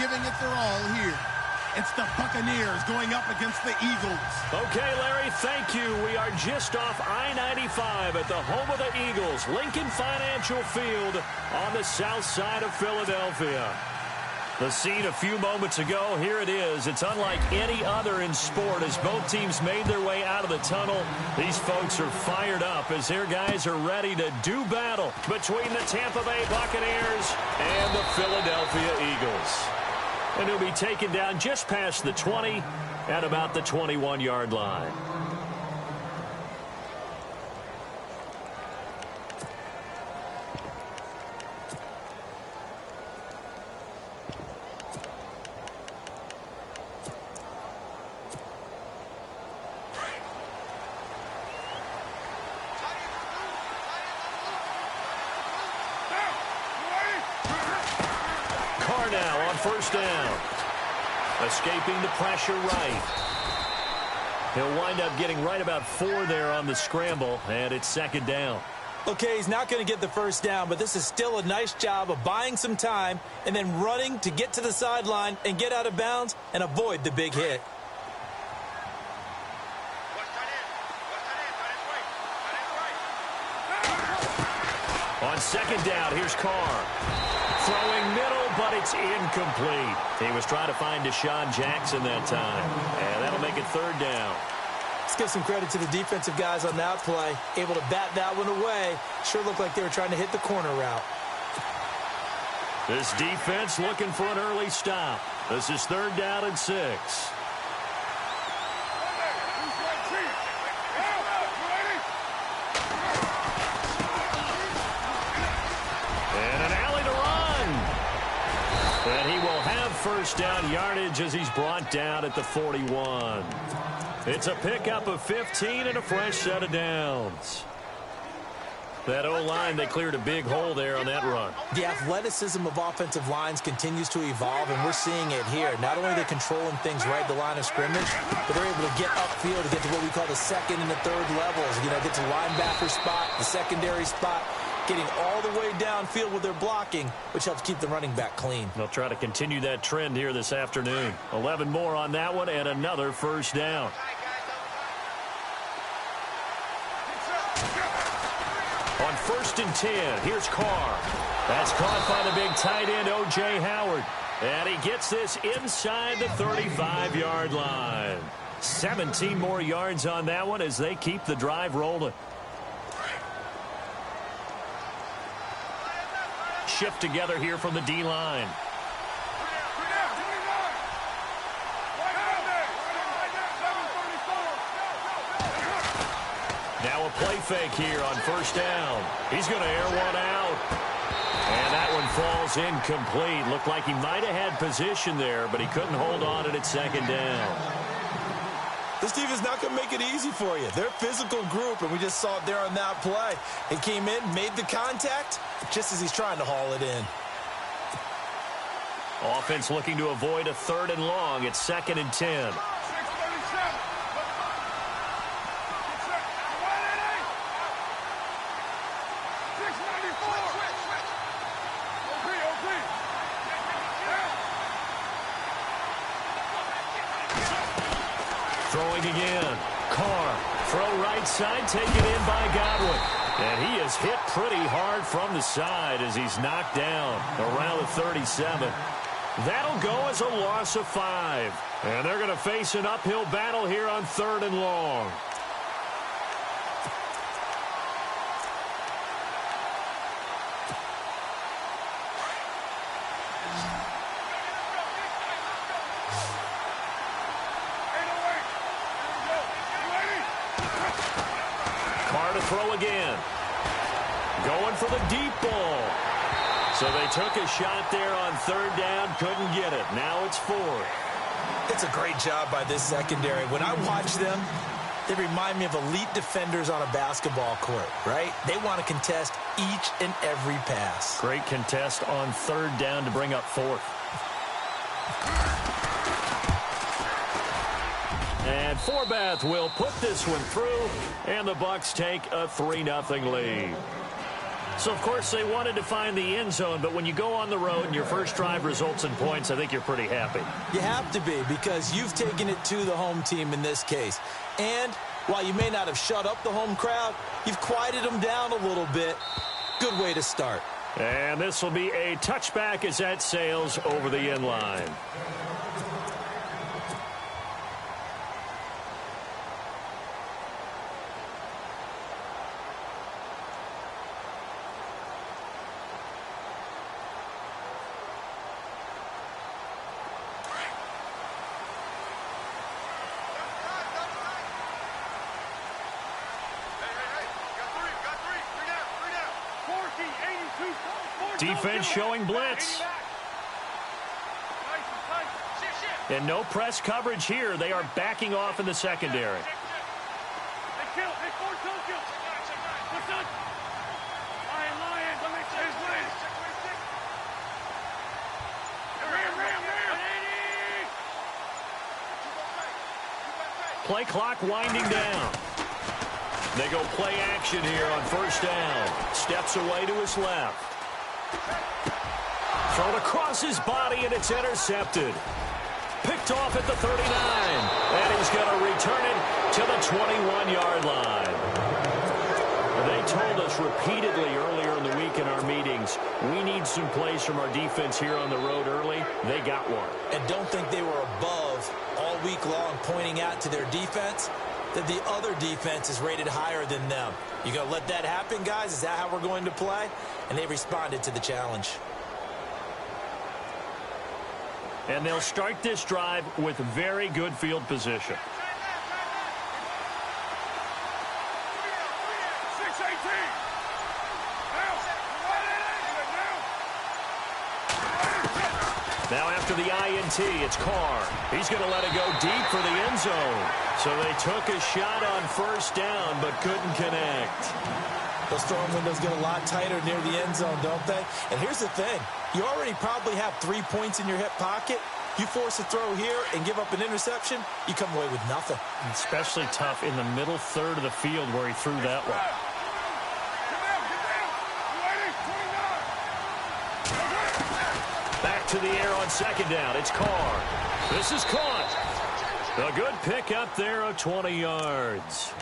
giving it their all here. It's the Buccaneers going up against the Eagles. Okay, Larry, thank you. We are just off I-95 at the home of the Eagles, Lincoln Financial Field on the south side of Philadelphia. The scene a few moments ago, here it is. It's unlike any other in sport as both teams made their way out of the tunnel. These folks are fired up as their guys are ready to do battle between the Tampa Bay Buccaneers and the Philadelphia Eagles. And he'll be taken down just past the 20 at about the 21-yard line. Now on first down. Escaping the pressure right. He'll wind up getting right about 4 there on the scramble, and it's second down. Okay, he's not going to get the first down, but this is still a nice job of buying some time and then running to get to the sideline and get out of bounds and avoid the big hit. On second down, here's Carr. Throwing middle, but it's incomplete. He was trying to find Deshaun Jackson that time. And that'll make it third down. Let's give some credit to the defensive guys on that play. Able to bat that one away. Sure looked like they were trying to hit the corner route. This defense looking for an early stop. This is third down and 6. And he will have first down yardage as he's brought down at the 41. It's a pickup of 15 and a fresh set of downs. That O-line, they cleared a big hole there on that run. The athleticism of offensive lines continues to evolve, and we're seeing it here. Not only are they controlling things right at the line of scrimmage, but they're able to get upfield to get to what we call the second and the third levels. You know, get to linebacker spot, the secondary spot, getting all the way downfield with their blocking, which helps keep the running back clean. They'll try to continue that trend here this afternoon. 11 more on that one and another first down. On first and 10, here's Carr. That's caught by the big tight end, O.J. Howard. And he gets this inside the 35-yard line. 17 more yards on that one as they keep the drive rolling. Shift together here from the D-line. Now a play fake here on first down. He's going to air one out. And that one falls incomplete. Looked like he might have had position there, but he couldn't hold on at its second down. This team is not going to make it easy for you. They're a physical group, and we just saw it there on that play. He came in, made the contact, just as he's trying to haul it in. Offense looking to avoid a third and long. It's second and 10. Throwing again. Carr. Throw right side. Taken in by Godwin. And he is hit pretty hard from the side as he's knocked down around the 37. That'll go as a loss of 5. And they're going to face an uphill battle here on third and long. Throw again. Going for the deep ball. So they took a shot there on third down, couldn't get it. Now it's 4. It's a great job by this secondary. When I watch them, they remind me of elite defenders on a basketball court, right? They want to contest each and every pass. Great contest on third down to bring up 4th. And Forbath will put this one through, and the Bucs take a 3-0 lead. So, of course, they wanted to find the end zone, but when you go on the road and your first drive results in points, I think you're pretty happy. You have to be, because you've taken it to the home team in this case. And while you may not have shut up the home crowd, you've quieted them down a little bit. Good way to start. And this will be a touchback as that sails over the end line. Defense showing blitz. And no press coverage here. They are backing off in the secondary. Play clock winding down. They go play action here on first down. Steps away to his left. Thrown across his body, and it's intercepted. Picked off at the 39. And he's going to return it to the 21-yard line. They told us repeatedly earlier in the week in our meetings, we need some plays from our defense here on the road early. They got one. And don't think they were above all week long pointing out to their defense that the other defense is rated higher than them. You going to let that happen, guys? Is that how we're going to play? And they responded to the challenge. And they'll start this drive with very good field position. Now after the INT, it's Carr. He's going to let it go deep for the end zone. So they took a shot on first down, but couldn't connect. Those throwing windows get a lot tighter near the end zone, don't they? And here's the thing. You already probably have 3 points in your hip pocket. You force a throw here and give up an interception, you come away with nothing. Especially tough in the middle third of the field where he threw that one. Back to the air on second down. It's Carr. This is caught. A good pick up there of 20 yards.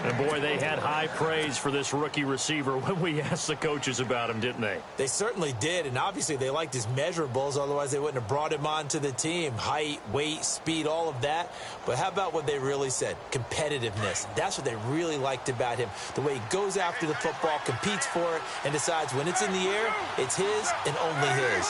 And, boy, they had high praise for this rookie receiver when we asked the coaches about him, didn't they? They certainly did, and obviously they liked his measurables. Otherwise, they wouldn't have brought him onto the team. Height, weight, speed, all of that. But how about what they really said? Competitiveness. That's what they really liked about him. The way he goes after the football, competes for it, and decides when it's in the air, it's his and only his.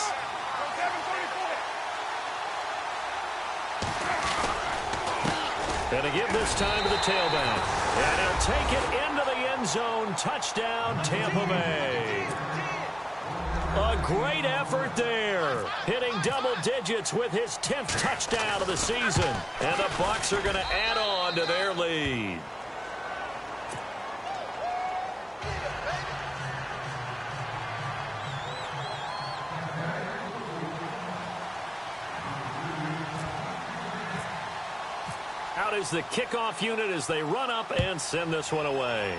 And to give this time to the tailback. And he'll take it into the end zone. Touchdown, Tampa Bay. A great effort there. Hitting double digits with his 10th touchdown of the season. And the Bucs are going to add on to their lead. Out is the kickoff unit as they run up and send this one away.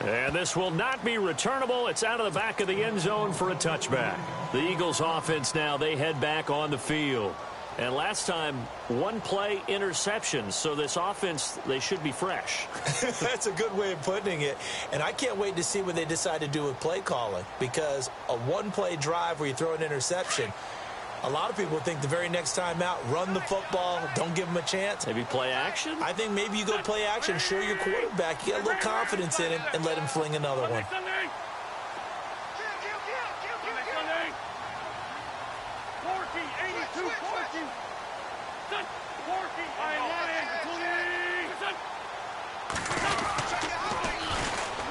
And this will not be returnable. It's out of the back of the end zone for a touchback. The Eagles offense now, they head back on the field. And last time, one play interception. So this offense, they should be fresh. That's a good way of putting it. And I can't wait to see what they decide to do with play calling. Because a one-play drive where you throw an interception, a lot of people think the very next time out, run the football, don't give them a chance. Maybe play action? I think maybe you go play action, show your quarterback, you get a little confidence in him, and let him fling another one.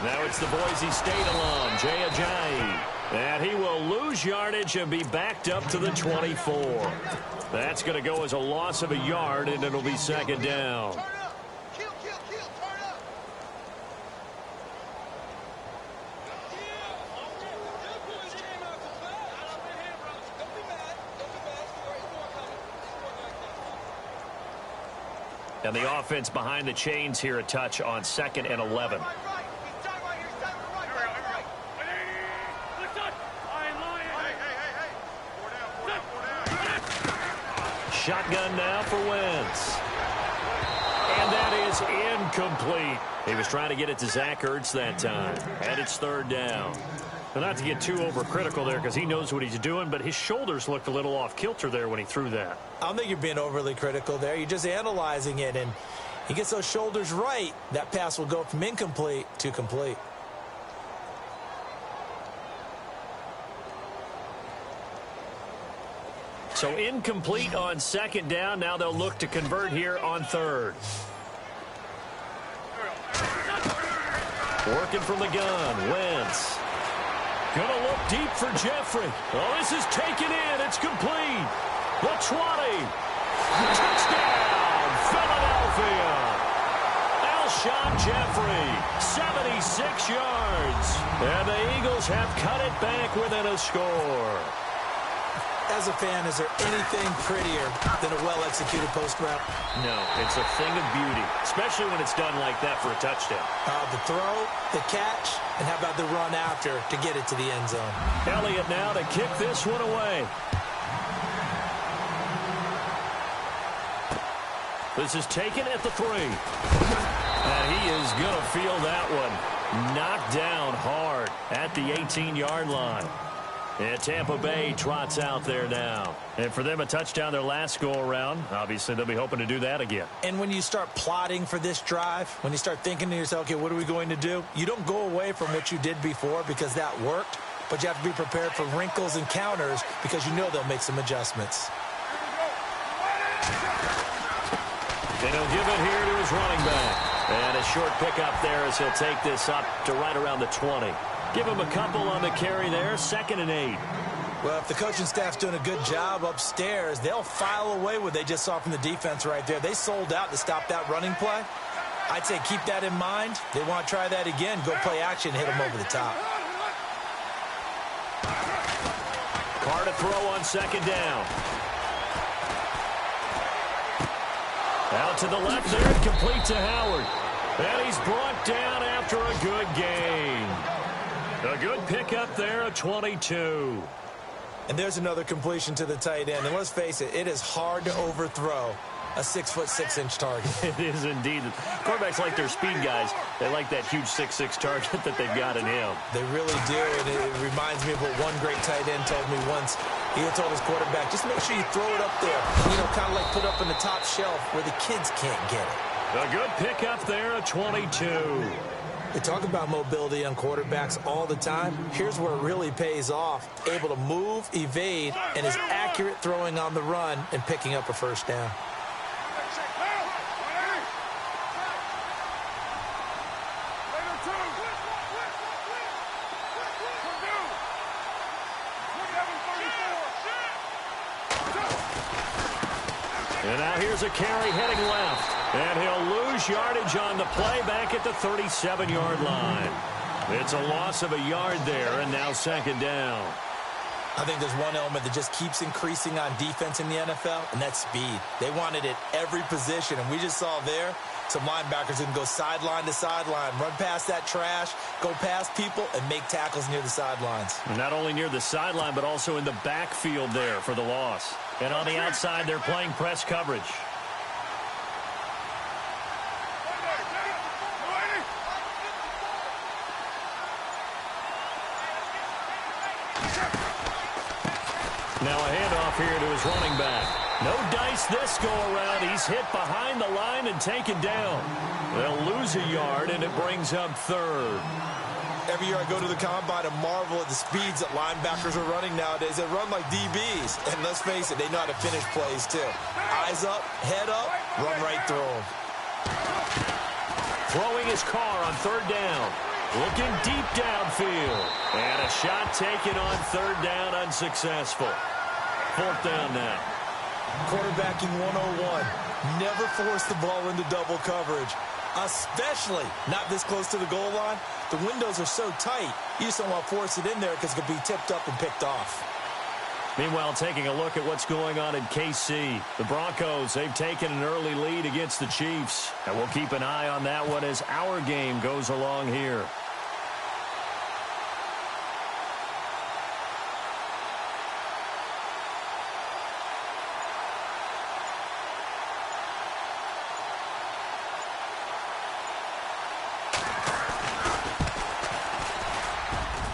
Now it's the Boise State alum, Jay Ajayi. And he will lose yardage and be backed up to the 24. That's going to go as a loss of a yard, and it'll be second down. And the offense behind the chains here a touch on 2nd and 11. Shotgun now for Wentz. And that is incomplete. He was trying to get it to Zach Ertz that time. And it's 3rd down. Well, not to get too overcritical there because he knows what he's doing, but his shoulders looked a little off kilter there when he threw that. I don't think you're being overly critical there. You're just analyzing it, and he gets those shoulders right. That pass will go from incomplete to complete. So incomplete on 2nd down. Now they'll look to convert here on 3rd. Working from the gun, Wentz. Gonna look deep for Jeffrey. Oh, this is taken in. It's complete. The 20. Touchdown, Philadelphia. Alshon Jeffrey, 76 yards. And the Eagles have cut it back within a score. As a fan, is there anything prettier than a well-executed post route? No, it's a thing of beauty, especially when it's done like that for a touchdown. The throw, the catch, and how about the run after to get it to the end zone? Elliott now to kick this one away. This is taken at the 3. And he is going to feel that one knocked down hard at the 18-yard line. And Tampa Bay trots out there now. And for them, a touchdown their last go-around. Obviously, they'll be hoping to do that again. And when you start plotting for this drive, when you start thinking to yourself, okay, what are we going to do? You don't go away from what you did before because that worked, but you have to be prepared for wrinkles and counters because you know they'll make some adjustments. And he'll give it here to his running back. And a short pickup there as he'll take this up to right around the 20. Give him a couple on the carry there, 2nd and 8. Well, if the coaching staff's doing a good job upstairs, they'll file away what they just saw from the defense right there. They sold out to stop that running play. I'd say keep that in mind. They want to try that again, go play action, hit them over the top. Carr to throw on 2nd down. Out to the left there, complete to Howard. And he's brought down after a good gain. A good pickup there at 22. And there's another completion to the tight end. And let's face it, it is hard to overthrow a 6'6" target. It is indeed. Quarterbacks like their speed guys. They like that huge 6'6" target that they've got in him. They really do. And it reminds me of what one great tight end told me once. He had told his quarterback, just make sure you throw it up there. You know, kind of like put up in the top shelf where the kids can't get it. A good pickup there at 22. They talk about mobility on quarterbacks all the time. Here's where it really pays off. Able to move, evade, and is accurate throwing on the run and picking up a 1st down. And now here's a carry heading left. And he'll lose yardage on the play back at the 37-yard line. It's a loss of a yard there, and now 2nd down. I think there's one element that just keeps increasing on defense in the NFL, and that's speed. They want it at every position, and we just saw there some linebackers who can go sideline to sideline, run past that trash, go past people, and make tackles near the sidelines. Not only near the sideline, but also in the backfield there for the loss. And on the outside, they're playing press coverage. Now a handoff here to his running back. No dice this go-around. He's hit behind the line and taken down. They'll lose a yard, and it brings up 3rd. Every year I go to the combine and marvel at the speeds that linebackers are running nowadays. They run like DBs. And let's face it, they know how to finish plays too. Eyes up, head up, run right through them. Throwing his Carr on 3rd down. Looking deep downfield. And a shot taken on 3rd down, unsuccessful. 4th down now. Quarterbacking 101. Never force the ball into double coverage, especially not this close to the goal line. The windows are so tight, you just don't want to force it in there because it could be tipped up and picked off. Meanwhile, taking a look at what's going on in KC. The Broncos, they've taken an early lead against the Chiefs. And we'll keep an eye on that one as our game goes along here.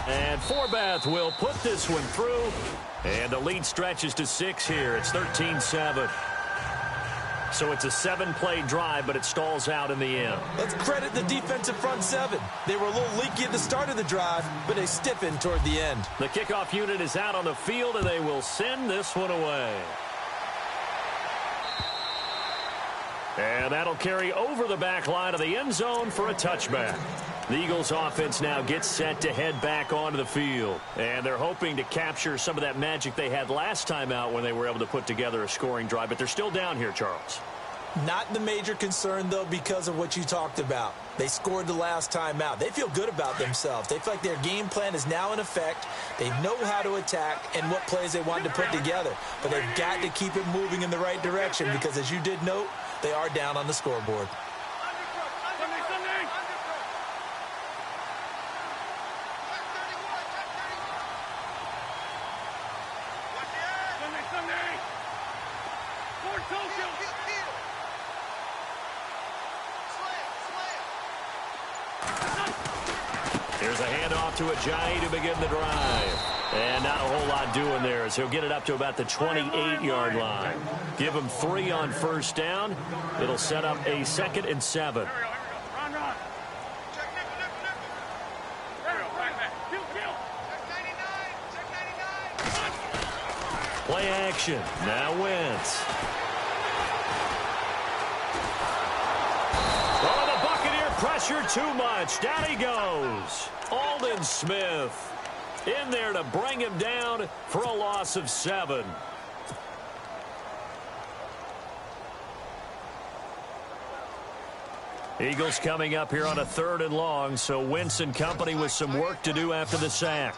And Forbath will put this one through. And the lead stretches to 6 here. It's 13-7. So it's a 7-play drive, but it stalls out in the end. Let's credit the defensive front 7. They were a little leaky at the start of the drive, but they stiffened toward the end. The kickoff unit is out on the field, and they will send this one away. And that'll carry over the back line of the end zone for a touchback. The Eagles offense now gets set to head back onto the field. And they're hoping to capture some of that magic they had last time out when they were able to put together a scoring drive. But they're still down here, Charles. Not the major concern, though, because of what you talked about. They scored the last time out. They feel good about themselves. They feel like their game plan is now in effect. They know how to attack and what plays they want to put together. But they've got to keep it moving in the right direction because, as you did note, they are down on the scoreboard. Here's a handoff to Ajayi to begin the drive. And not a whole lot doing there as he'll get it up to about the 28-yard line. Give him 3 on first down. It'll set up a 2nd and 7. Play action. Now Wentz. Oh, the Buccaneer pressure too much. Down he goes. Aldon Smith in there to bring him down for a loss of 7. Eagles coming up here on a 3rd and long, so Wentz and company with some work to do after the sack.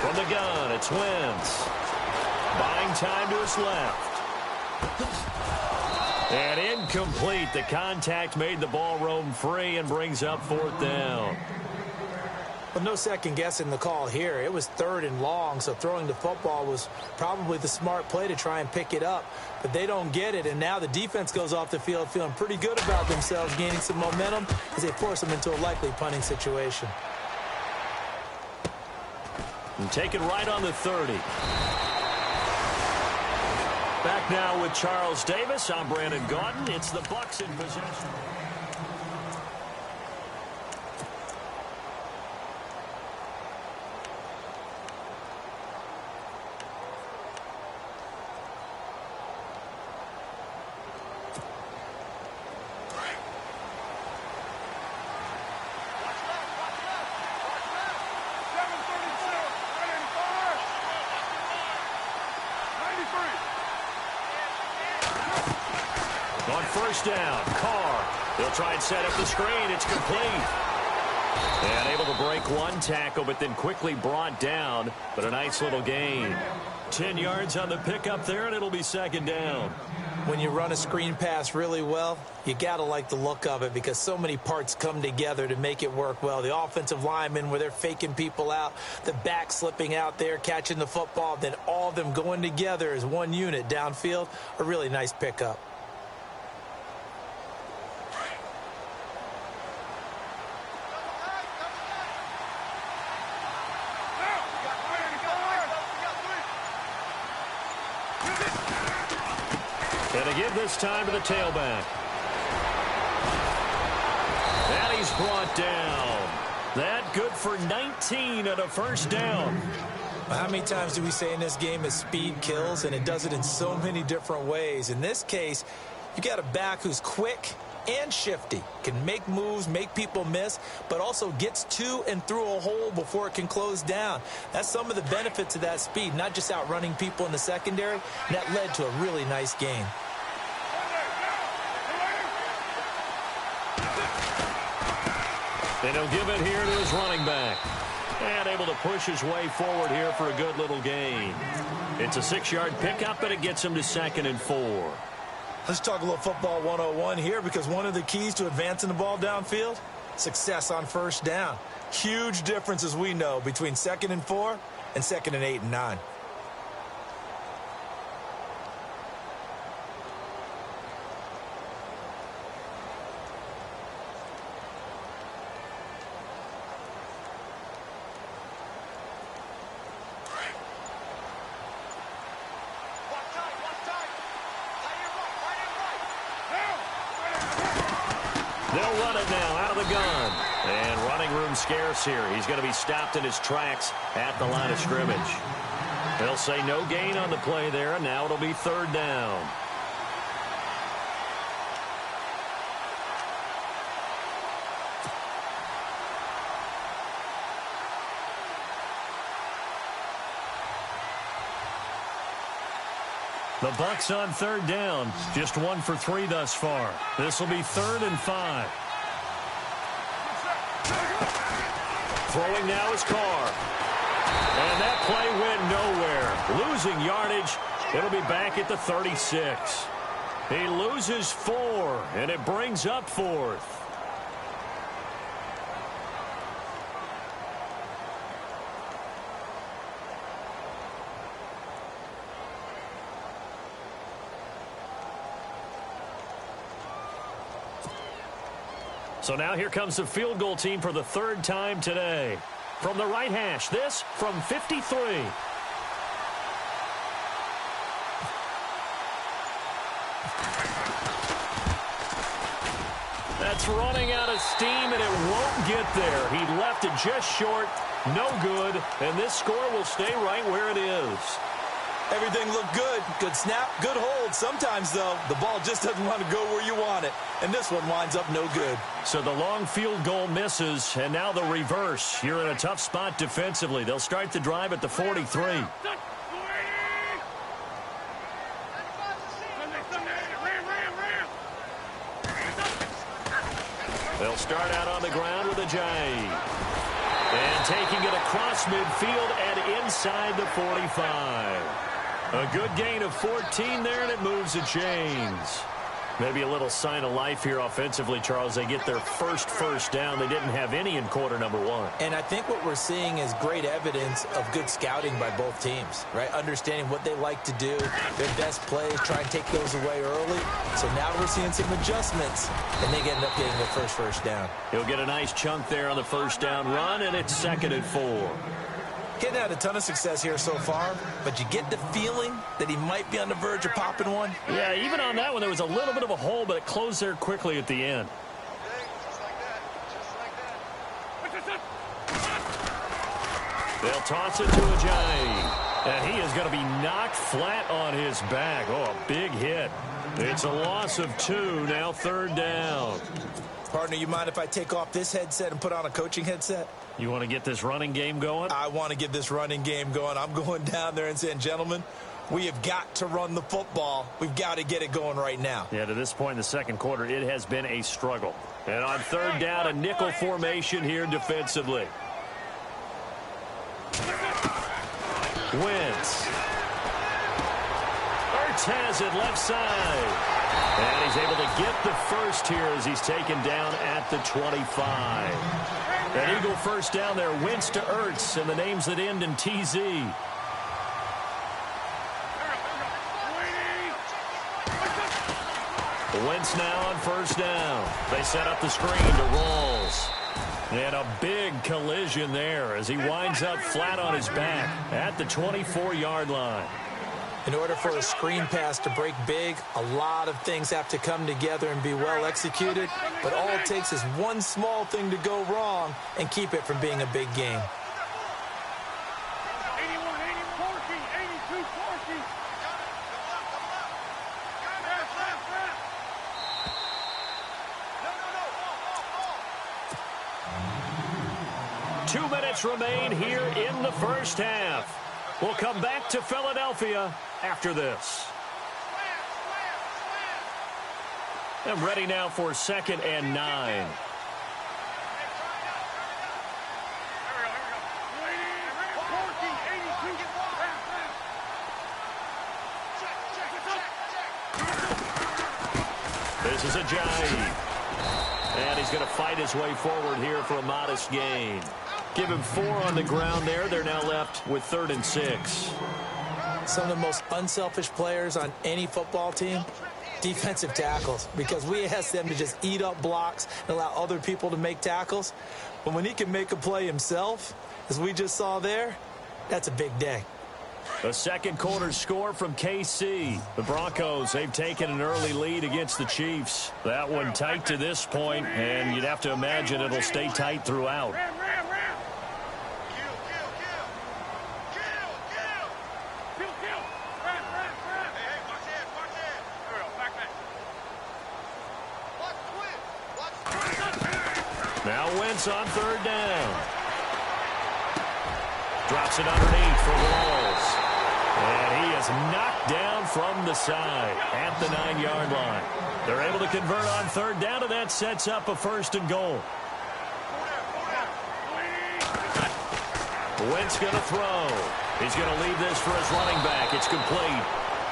From the gun, it's Wentz. Buying time to his left. And incomplete. The contact made the ball roam free and brings up 4th down. Well, no second guessing the call here. It was 3rd and long, so throwing the football was probably the smart play to try and pick it up. But they don't get it, and now the defense goes off the field feeling pretty good about themselves, gaining some momentum as they force them into a likely punting situation. And take it right on the 30. Back now with Charles Davis. I'm Brandon Gaudin. It's the Bucs in possession. On first down, Carr. He'll try and set up the screen. It's complete. And able to break one tackle, but then quickly brought down. But a nice little gain. 10 yards on the pickup there, and it'll be 2nd down. When you run a screen pass really well, you got to like the look of it because so many parts come together to make it work well. The offensive linemen, where they're faking people out, the back slipping out there, catching the football, then all of them going together as one unit downfield, a really nice pickup. And to give this time to the tailback. And he's brought down. That good for 19 and a first down. Well, how many times do we say in this game that speed kills, and it does it in so many different ways? In this case, you got a back who's quick, and shifty. Can make moves, make people miss, but also gets to and through a hole before it can close down. That's some of the benefits of that speed, not just outrunning people in the secondary. And that led to a really nice gain. And he'll give it here to his running back. And able to push his way forward here for a good little gain. It's a 6-yard pickup, and it gets him to 2nd and 4. Let's talk a little football 101 here, because one of the keys to advancing the ball downfield, success on first down. Huge difference, as we know, between 2nd and 4 and 2nd and 8 and 9. They'll run it now out of the gun. And running room scarce here. He's going to be stopped in his tracks at the line of scrimmage. They'll say no gain on the play there, and now it'll be 3rd down. The Bucs on 3rd down. Just 1 for 3 thus far. This will be 3rd and 5. Throwing now is Carr. And that play went nowhere. Losing yardage. It'll be back at the 36. He loses 4, and it brings up 4th. So now here comes the field goal team for the 3rd time today. From the right hash, this from 53. That's running out of steam, and it won't get there. He left it just short, no good, and this score will stay right where it is. Everything looked good. Good snap, good hold. Sometimes, though, the ball just doesn't want to go where you want it. And this one winds up no good. So the long field goal misses, and now the reverse. You're in a tough spot defensively. They'll start the drive at the 43. They'll start out on the ground with a J. And taking it across midfield and inside the 45. A good gain of 14 there, and it moves the chains. Maybe a little sign of life here offensively, Charles. They get their first down. They didn't have any in quarter number 1. And I think what we're seeing is great evidence of good scouting by both teams, right? Understanding what they like to do, their best plays, try and take those away early. So now we're seeing some adjustments, and they end up getting their first down. He'll get a nice chunk there on the first down run, and it's 2nd and 4. Hitting had a ton of success here so far, but you get the feeling that he might be on the verge of popping one. Yeah, even on that one, there was a little bit of a hole, but it closed there quickly at the end. They'll toss it to Ajayi, and he is going to be knocked flat on his back. Oh, a big hit. It's a loss of 2, now 3rd down. Partner, you mind if I take off this headset and put on a coaching headset? You want to get this running game going? I want to get this running game going. I'm going down there and saying, gentlemen, we have got to run the football. We've got to get it going right now. Yeah, to this point in the second quarter, it has been a struggle. And on 3rd down, a nickel formation here defensively. Wentz. Ertz has it left side. And he's able to get the first here as he's taken down at the 25. An Eagle first down there. Wentz to Ertz, and the names that end in TZ. Wentz now on first down. They set up the screen to Rawls. And a big collision there as he winds up flat on his back at the 24-yard line. In order for a screen pass to break big, a lot of things have to come together and be well executed. But all it takes is one small thing to go wrong and keep it from being a big game. 81, 82, 40. 2 minutes remain here in the first half. We'll come back to Philadelphia after this. I'm ready now for 2nd and 9. This is Ajayi. And he's going to fight his way forward here for a modest gain. Give him 4 on the ground there. They're now left with 3rd and 6. Some of the most unselfish players on any football team, defensive tackles, because we ask them to just eat up blocks and allow other people to make tackles. But when he can make a play himself, as we just saw there, that's a big day. The second quarter score from KC. The Broncos, they've taken an early lead against the Chiefs. That one tight to this point, and you'd have to imagine it'll stay tight throughout. Now Wentz on 3rd down. Drops it underneath for Walls. And he is knocked down from the side at the 9-yard line. They're able to convert on 3rd down, and that sets up a 1st and goal. Wentz going to throw. He's going to leave this for his running back. It's complete.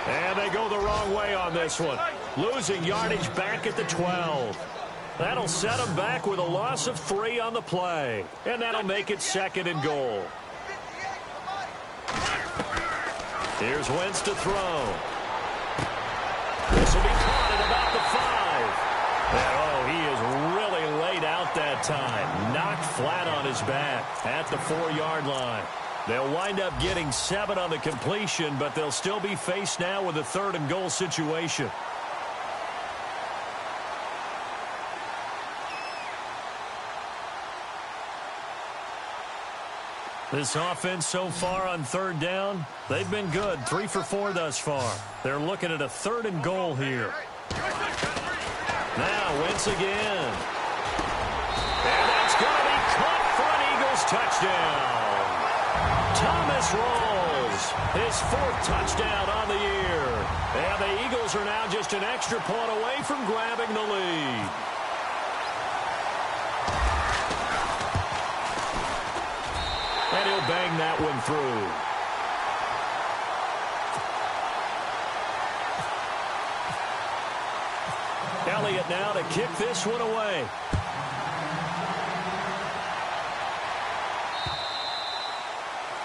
And they go the wrong way on this one. Losing yardage back at the 12. That'll set him back with a loss of 3 on the play. And that'll make it 2nd and goal. Here's Wentz to throw. This will be caught at about the 5. And, oh, he is really laid out that time. Knocked flat on his back at the 4-yard line. They'll wind up getting 7 on the completion, but they'll still be faced now with a 3rd and goal situation. This offense so far on 3rd down, they've been good. 3 for 4 thus far. They're looking at a 3rd and goal here. Now Wentz again. And that's going to be caught for an Eagles touchdown. Thomas rolls his 4th touchdown on the year. And the Eagles are now just an extra point away from grabbing the lead. And he'll bang that one through. Elliott now to kick this one away.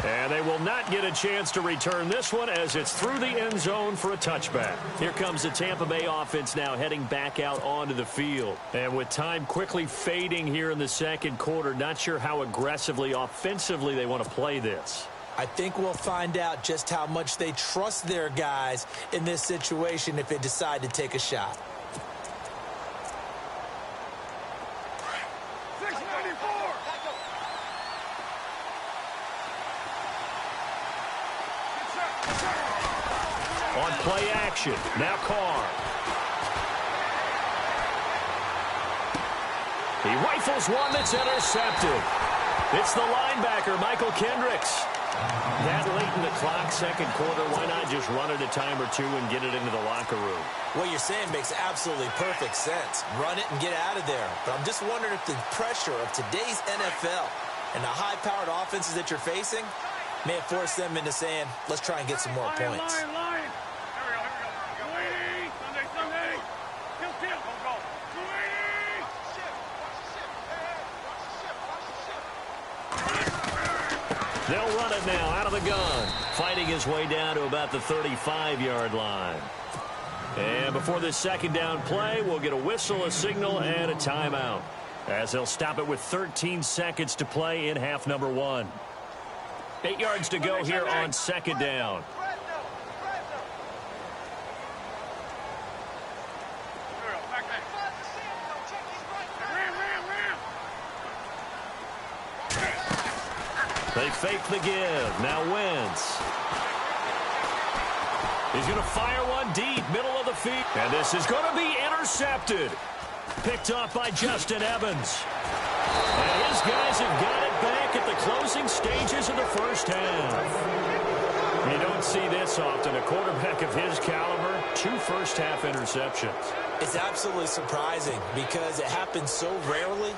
And they will not get a chance to return this one as it's through the end zone for a touchback. Here comes the Tampa Bay offense now heading back out onto the field. And with time quickly fading here in the second quarter, not sure how aggressively, offensively they want to play this. I think we'll find out just how much they trust their guys in this situation if they decide to take a shot. On play action, now Carr. He rifles one that's intercepted. It's the linebacker, Michael Kendricks. That late in the clock, second quarter, why not just run it a time or 2 and get it into the locker room? What you're saying makes absolutely perfect sense. Run it and get out of there. But I'm just wondering if the pressure of today's NFL and the high-powered offenses that you're facing may have forced them into saying, let's try and get some more points. They'll run it now out of the gun, fighting his way down to about the 35-yard line. And before this second down play, we'll get a whistle, a signal, and a timeout, as they'll stop it with 13 seconds to play in half number 1. 8 yards to go here on second down. They fake the give. Now Wentz. He's going to fire one deep, middle of the field. And this is going to be intercepted. Picked off by Justin Evans. And his guys have got it back at the closing stages of the first half. You don't see this often. A quarterback of his caliber, 2 first-half interceptions. It's absolutely surprising because it happens so rarely.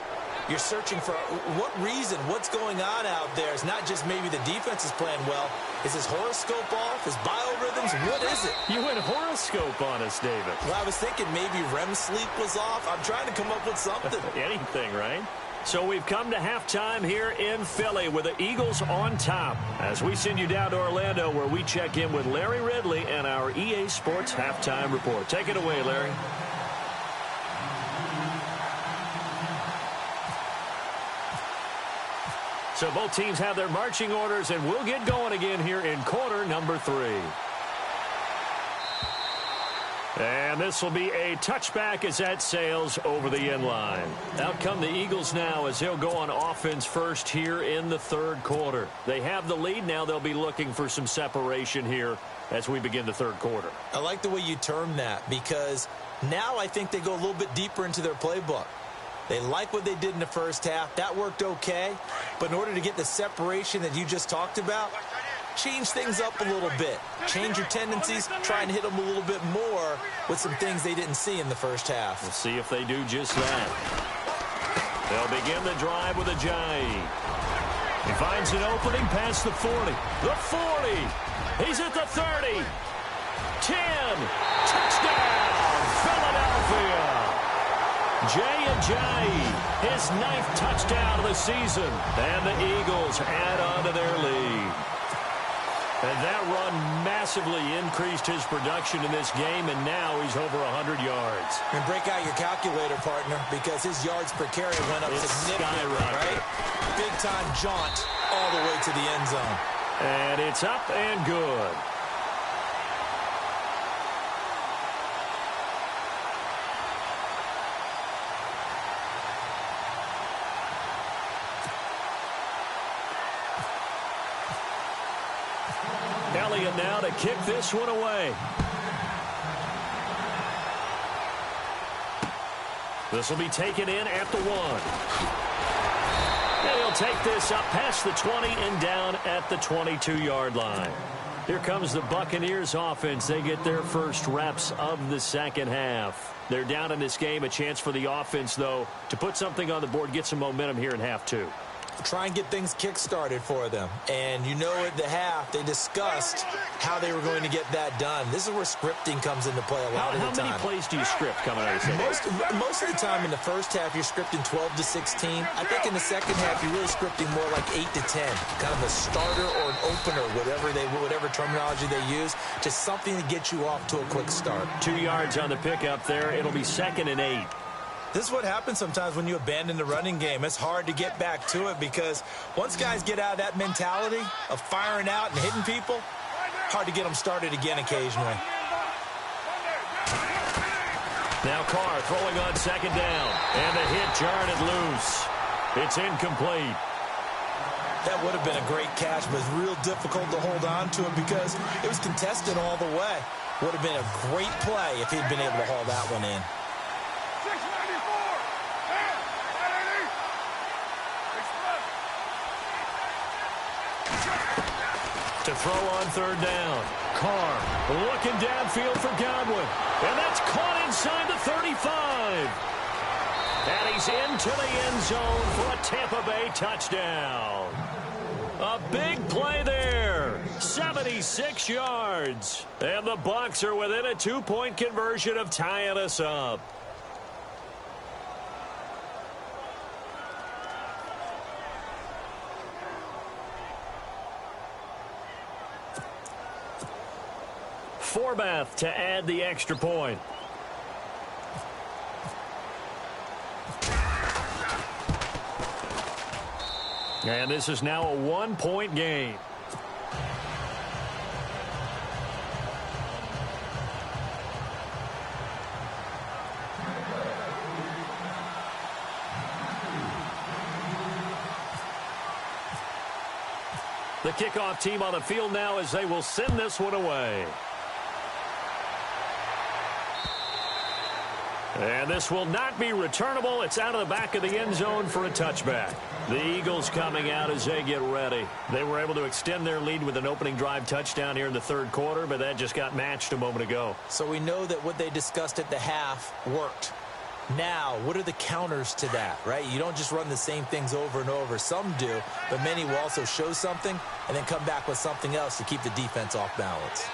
You're searching for what reason, what's going on out there. It's not just maybe the defense is playing well. Is his horoscope off? His biorhythms? What is it? You went horoscope on us, David. Well, I was thinking maybe REM sleep was off. I'm trying to come up with something. Anything, right? So we've come to halftime here in Philly with the Eagles on top. As we send you down to Orlando where we check in with Larry Ridley and our EA Sports Halftime Report. Take it away, Larry. So both teams have their marching orders, and we'll get going again here in quarter number 3. And this will be a touchback as that sails over the end line. Out come the Eagles now as they'll go on offense first here in the third quarter. They have the lead. Now they'll be looking for some separation here as we begin the third quarter. I like the way you term that because now I think they go a little bit deeper into their playbook. They like what they did in the first half. That worked okay. But in order to get the separation that you just talked about, change things up a little bit. Change your tendencies. Try and hit them a little bit more with some things they didn't see in the first half. We'll see if they do just that. They'll begin the drive with a Ajayi. He finds an opening past the 40. The 40. He's at the 30. 10. Touchdown, Philadelphia. Ajayi, his 9th touchdown of the season. And the Eagles add on to their lead. And that run massively increased his production in this game, and now he's over 100 yards. And break out your calculator, partner, because his yards per carry went up significantly, right? Big-time jaunt all the way to the end zone. And it's up and good. Elliott now to kick this one away. This will be taken in at the 1. And he'll take this up past the 20 and down at the 22-yard line. Here comes the Buccaneers offense. They get their first reps of the second half. They're down in this game. A chance for the offense, though, to put something on the board, get some momentum here in half 2. Try and get things kick-started for them. And you know at the half, they discussed how they were going to get that done. This is where scripting comes into play a lot of the time. How many plays do you script coming out of the Most of the time in the first half, you're scripting 12 to 16. I think in the second half, you're really scripting more like 8 to 10. Kind of a starter or an opener, whatever terminology they use. Just something to get you off to a quick start. 2 yards on the pickup there. It'll be 2nd and 8. This is what happens sometimes when you abandon the running game. It's hard to get back to it because once guys get out of that mentality of firing out and hitting people, hard to get them started again occasionally. Now Carr throwing on 2nd down. And the hit jarred it loose. It's incomplete. That would have been a great catch, but it's real difficult to hold on to it because it was contested all the way. Would have been a great play if he'd been able to haul that one in. To throw on 3rd down. Carr looking downfield for Godwin. And that's caught inside the 35. And he's into the end zone for a Tampa Bay touchdown. A big play there. 76 yards. And the Bucs are within a 2-point conversion of tying us up. Forbath to add the extra point. And this is now a 1-point game. The kickoff team on the field now as they will send this one away. And this will not be returnable. It's out of the back of the end zone for a touchback. The Eagles coming out as they get ready. They were able to extend their lead with an opening drive touchdown here in the third quarter, but that just got matched a moment ago. So we know that what they discussed at the half worked. Now, what are the counters to that, right? You don't just run the same things over and over. Some do, but many will also show something and then come back with something else to keep the defense off balance.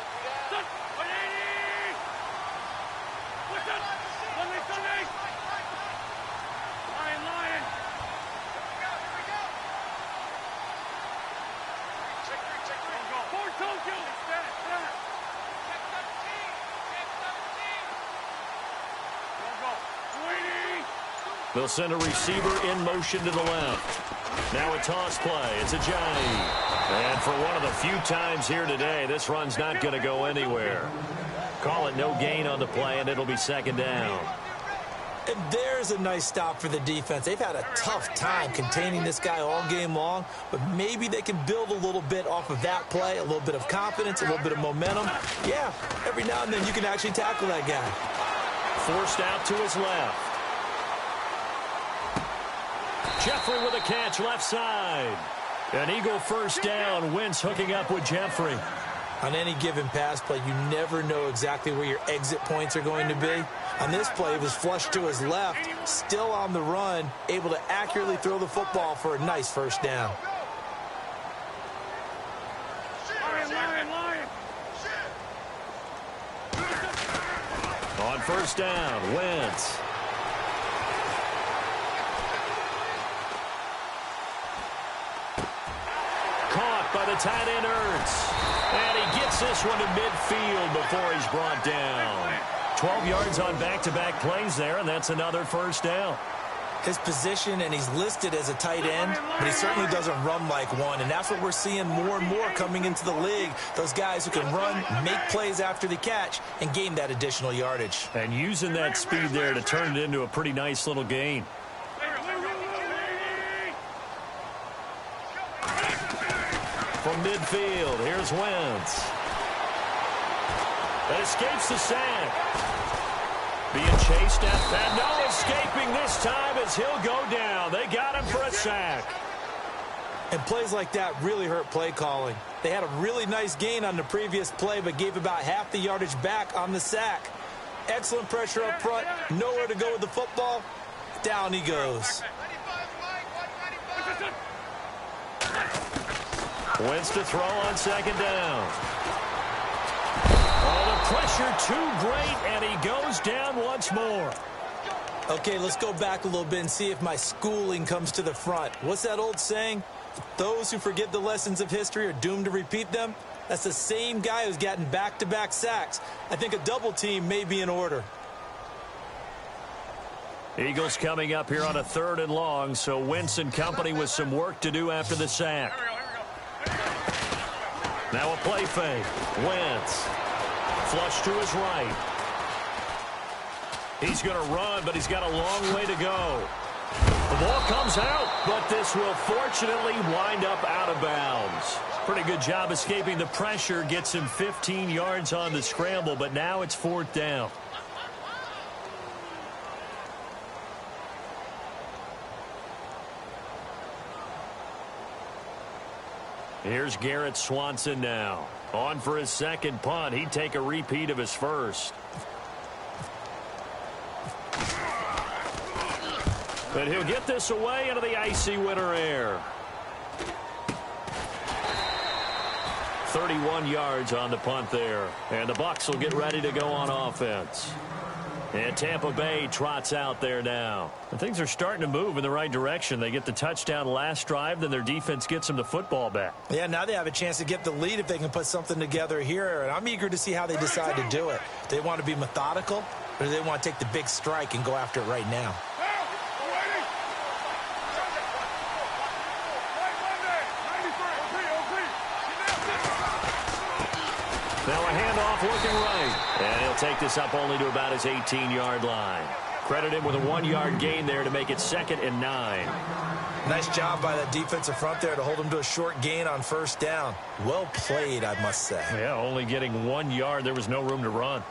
They'll send a receiver in motion to the left. Now a toss play. It's a Johnny. And for one of the few times here today, this run's not going to go anywhere. Call it no gain on the play, and it'll be second down. And there's a nice stop for the defense. They've had a tough time containing this guy all game long, but maybe they can build a little bit off of that play, a little bit of confidence, a little bit of momentum. Yeah, every now and then you can actually tackle that guy. Forced out to his left. Jeffrey with a catch left side. An Eagle first down. Wentz hooking up with Jeffrey. On any given pass play, you never know exactly where your exit points are going to be. On this play, it was flushed to his left, still on the run, able to accurately throw the football for a nice first down. On first down, Wentz. Caught by the tight end Ertz. And he gets this one to midfield before he's brought down. 12 yards on back-to-back plays there, and that's another first down. His position, and he's listed as a tight end, but he certainly doesn't run like one, and that's what we're seeing more and more coming into the league. Those guys who can run, make plays after the catch, and gain that additional yardage. And using that speed there to turn it into a pretty nice little gain. From midfield, here's Wentz. That escapes the sack. Being chased and no escaping this time as he'll go down. They got him for a sack. And plays like that really hurt play calling. They had a really nice gain on the previous play, but gave about half the yardage back on the sack. Excellent pressure up front, nowhere to go with the football. Down he goes. Wentz to throw on second down. Oh, the pressure too great, and he goes down once more. Okay, let's go back a little bit and see if my schooling comes to the front. What's that old saying? Those who forget the lessons of history are doomed to repeat them. That's the same guy who's gotten back-to-back sacks. I think a double team may be in order. Eagles coming up here on a 3rd and long, so Wentz and company with some work to do after the sack. Now a play fake. Wentz. Flush to his right. He's going to run, but he's got a long way to go. The ball comes out, but this will fortunately wind up out of bounds. Pretty good job escaping the pressure. Gets him 15 yards on the scramble, but now it's 4th down. Here's Garrett Swanson now. On for his second punt. He'd take a repeat of his first. But he'll get this away into the icy winter air. 31 yards on the punt there. And the Bucs will get ready to go on offense. And Tampa Bay trots out there now. And things are starting to move in the right direction. They get the touchdown last drive, then their defense gets them the football back. Yeah, now they have a chance to get the lead if they can put something together here. And I'm eager to see how they decide to do it. Do they want to be methodical, or do they want to take the big strike and go after it right now? Now a handoff looking right. And he'll take this up only to about his 18-yard line. Credit him with a 1-yard gain there to make it 2nd and 9. Nice job by that defensive front there to hold him to a short gain on first down. Well played, I must say. Yeah, only getting 1 yard. There was no room to run.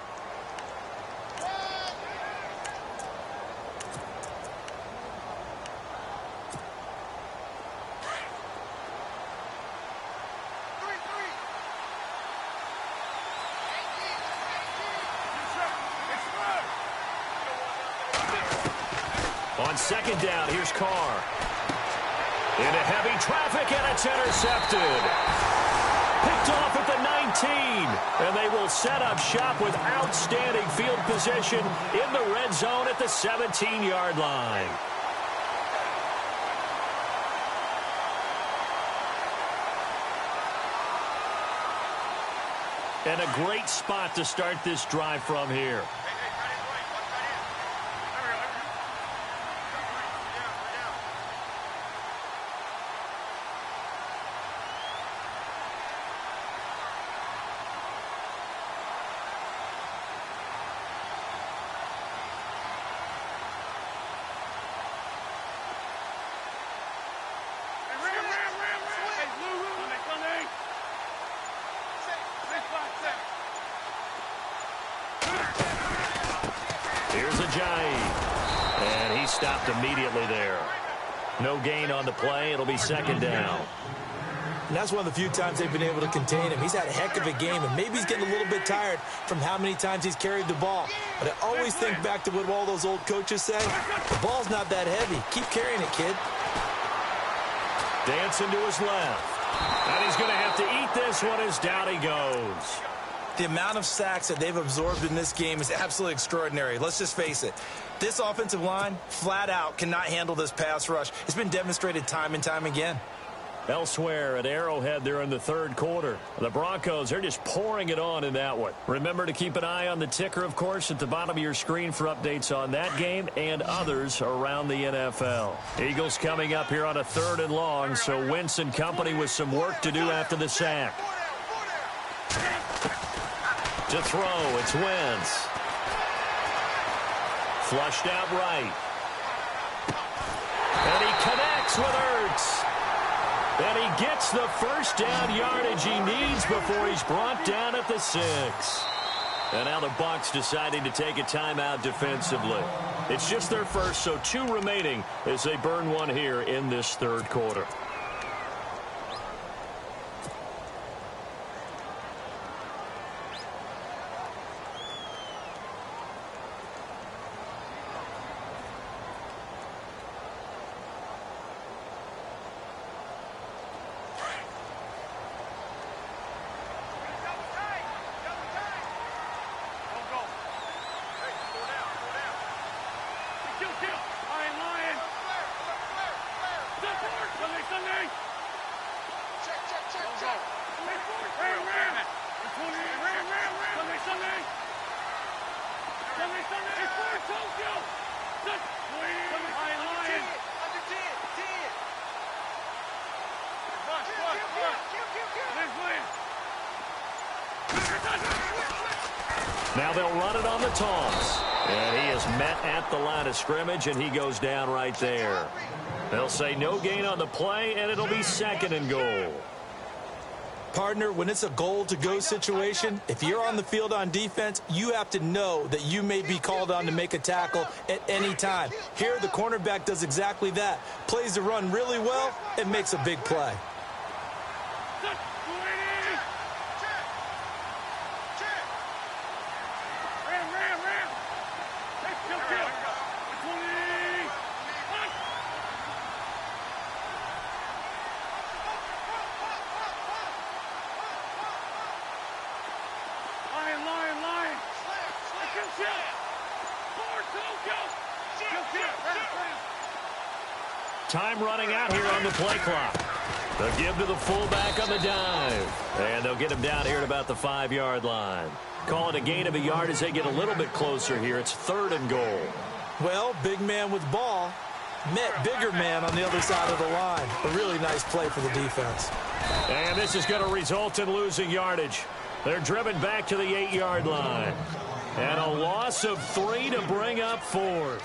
On second down, here's Carr. Into heavy traffic, and it's intercepted. Picked off at the 19. And they will set up shop with outstanding field position in the red zone at the 17-yard line. And a great spot to start this drive from here. Here's Ajayi. And he stopped immediately there. No gain on the play. It'll be second down. And that's one of the few times they've been able to contain him. He's had a heck of a game, and maybe he's getting a little bit tired from how many times he's carried the ball. But I always think back to what all those old coaches say. The ball's not that heavy. Keep carrying it, kid. Dancing to his left. And he's going to have to eat this one as down he goes. The amount of sacks that they've absorbed in this game is absolutely extraordinary. Let's just face it. This offensive line, flat out, cannot handle this pass rush. It's been demonstrated time and time again. Elsewhere at Arrowhead, they're in the third quarter. The Broncos are just pouring it on in that one. Remember to keep an eye on the ticker, of course, at the bottom of your screen for updates on that game and others around the NFL. Eagles coming up here on a 3rd and long, so Wentz and company with some work to do after the sack. To throw, it's Wentz. Flushed out right. And he connects with Ertz. And he gets the first down yardage he needs before he's brought down at the 6. And now the Bucs deciding to take a timeout defensively. It's just their first, so 2 remaining as they burn one here in this third quarter. Now they'll run it on the toss. And he is met at the line of scrimmage, and he goes down right there. They'll say no gain on the play, and it'll be 2nd and goal. Partner, when it's a goal-to-go situation, if you're on the field on defense, you have to know that you may be called on to make a tackle at any time. Here, the cornerback does exactly that. Plays the run really well and makes a big play. Time running out here on the play clock. They'll give to the fullback on the dive. And they'll get him down here at about the 5-yard line. Call it a gain of a yard as they get a little bit closer here. It's 3rd and goal. Well, big man with ball met bigger man on the other side of the line. A really nice play for the defense. And this is going to result in losing yardage. They're driven back to the 8-yard line. And a loss of 3 to bring up 4th.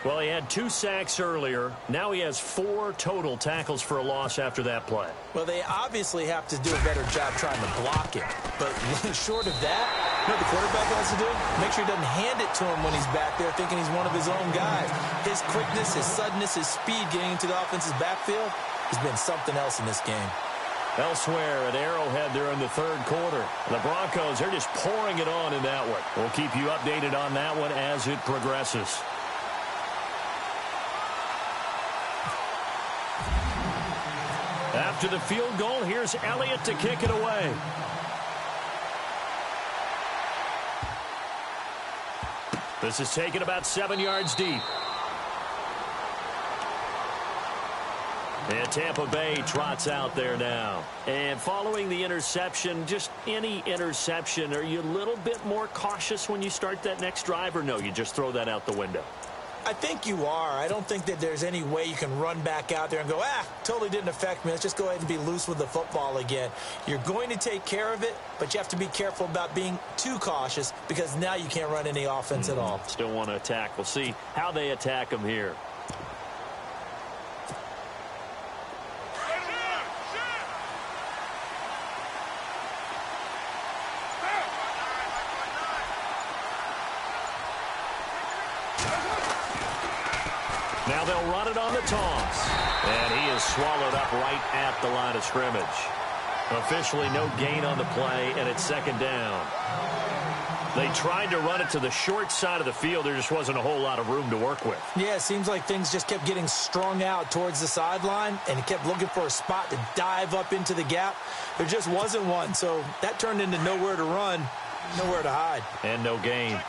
Well, he had 2 sacks earlier. Now he has 4 total tackles for a loss after that play. Well, they obviously have to do a better job trying to block it. But short of that, you know what the quarterback has to do? Make sure he doesn't hand it to him when he's back there thinking he's one of his own guys. His quickness, his suddenness, his speed getting into the offense's backfield has been something else in this game. Elsewhere at Arrowhead, they're in the third quarter. The Broncos, they're just pouring it on in that one. We'll keep you updated on that one as it progresses. After the field goal, here's Elliott to kick it away. This is taken about 7 yards deep. And Tampa Bay trots out there now. And following the interception, just any interception, are you a little bit more cautious when you start that next drive, or no, you just throw that out the window? I think you are. I don't think that there's any way you can run back out there and go, totally didn't affect me. Let's just go ahead and be loose with the football again. You're going to take care of it, but you have to be careful about being too cautious because now you can't run any offense at all. Still want to attack. We'll see how they attack them here. Now they'll run it on the toss. And he is swallowed up right at the line of scrimmage. Officially no gain on the play, and it's second down. They tried to run it to the short side of the field. There just wasn't a whole lot of room to work with. Yeah, it seems like things just kept getting strung out towards the sideline, and he kept looking for a spot to dive up into the gap. There just wasn't one, so that turned into nowhere to run, nowhere to hide. And no gain.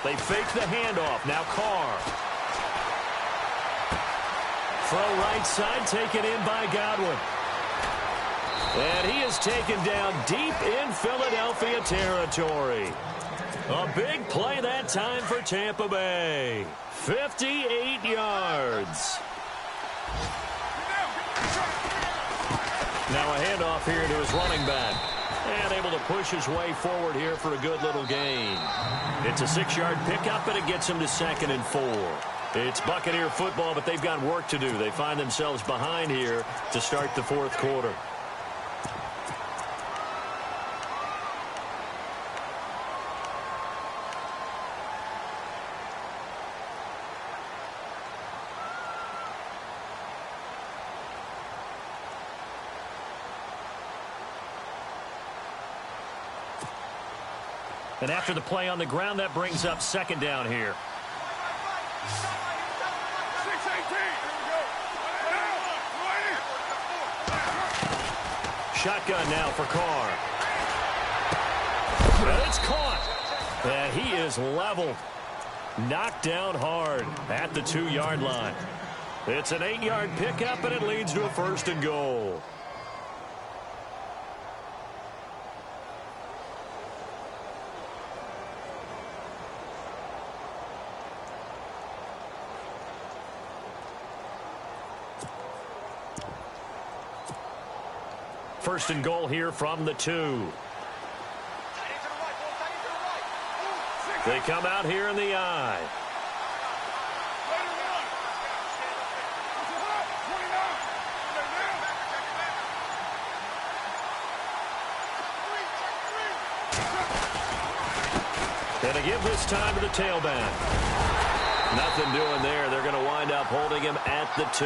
They fake the handoff. Now Carr. Throw right side, taken in by Godwin. And he is taken down deep in Philadelphia territory. A big play that time for Tampa Bay. 58 yards. Now a handoff here to his running back. And able to push his way forward here for a good little gain. It's a 6-yard pickup, and it gets him to 2nd and 4. It's Buccaneer football, but they've got work to do. They find themselves behind here to start the 4th quarter. And after the play on the ground, that brings up 2nd down here. 6-18. Shotgun now for Carr. And it's caught. And he is leveled. Knocked down hard at the 2-yard line. It's an 8-yard pickup, and it leads to a 1st and goal. First and goal here from the 2. They come out here in the I. And to give this time to the tailback. Nothing doing there. They're going to wind up holding him at the 2.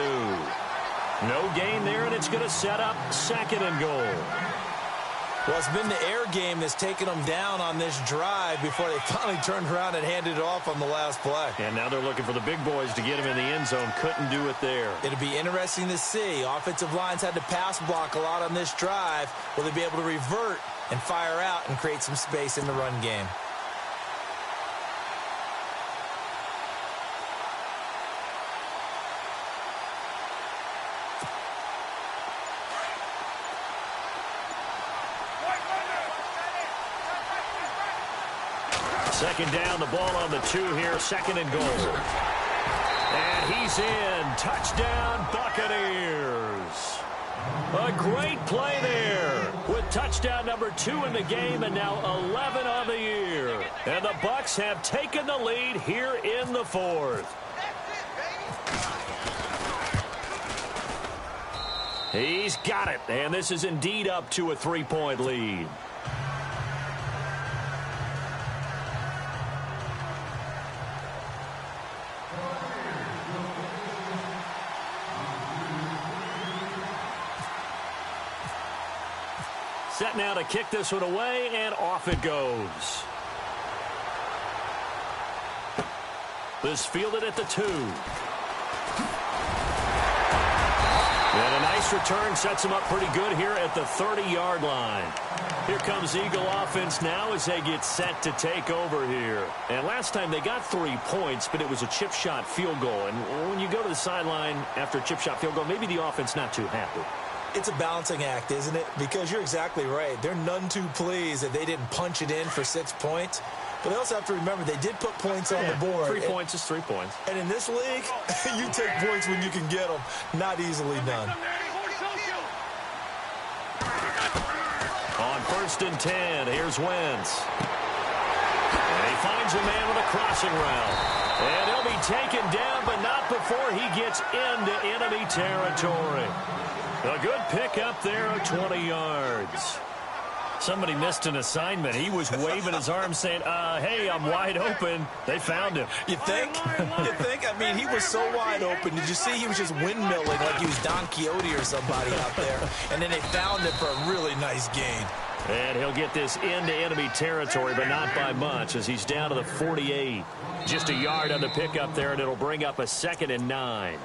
No gain there, and it's going to set up 2nd and goal. Well, it's been the air game that's taken them down on this drive before they finally turned around and handed it off on the last play. And now they're looking for the big boys to get him in the end zone. Couldn't do it there. It'll be interesting to see. Offensive lines had to pass block a lot on this drive. Will they be able to revert and fire out and create some space in the run game? Second down, the ball on the 2 here, 2nd and goal. And he's in. Touchdown, Buccaneers. A great play there with touchdown number 2 in the game and now 11 on the year. And the Bucs have taken the lead here in the 4th. He's got it, and this is indeed up to a 3-point lead. Set now to kick this one away, and off it goes. This fielded at the 2. And a nice return sets him up pretty good here at the 30-yard line. Here comes Eagle offense now as they get set to take over here. And last time they got 3 points, but it was a chip shot field goal. And when you go to the sideline after a chip shot field goal, maybe the offense not too happy. It's a balancing act, isn't it? Because you're exactly right. They're none too pleased that they didn't punch it in for 6 points. But they also have to remember they did put points on the board. 3 points is 3 points. And in this league, you take points when you can get them. Not easily done. On 1st and 10, here's Wentz. And he finds a man with a crossing route. And he'll be taken down, but not before he gets into enemy territory. A good pickup there of 20 yards. Somebody missed an assignment. He was waving his arm saying, hey, I'm wide open. They found him. You think? You think? I mean, he was so wide open. Did you see he was just windmilling like he was Don Quixote or somebody out there? And then they found him for a really nice gain. And he'll get this into enemy territory, but not by much as he's down to the 48. Just a yard on the pickup there, and it'll bring up a 2nd and 9.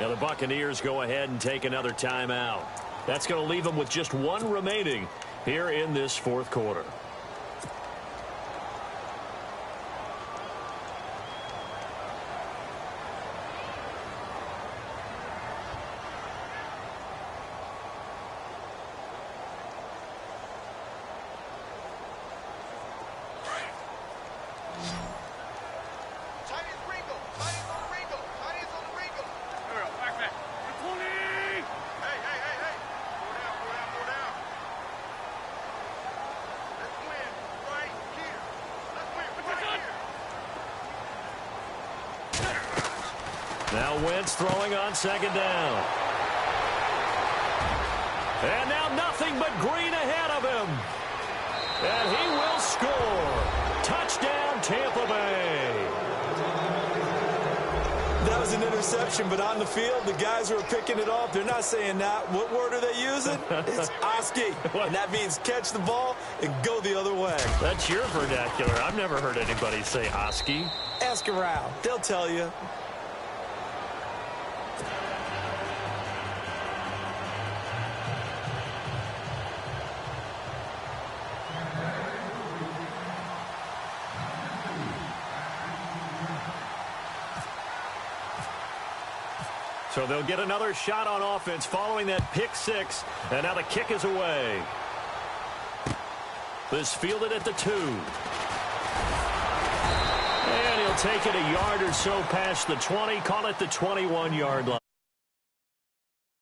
Now the Buccaneers go ahead and take another timeout. That's going to leave them with just 1 remaining here in this 4th quarter. Now Wentz throwing on 2nd down. And now nothing but green ahead of him. And he will score. Touchdown, Tampa Bay. That was an interception, but on the field, the guys who are picking it off, they're not saying that. What word are they using? It's Oski. And that means catch the ball and go the other way. That's your vernacular. I've never heard anybody say Oski. Ask around. They'll tell you. So they'll get another shot on offense following that pick 6. And now the kick is away. This fielded at the 2. And he'll take it a yard or so past the 20. Call it the 21-yard line.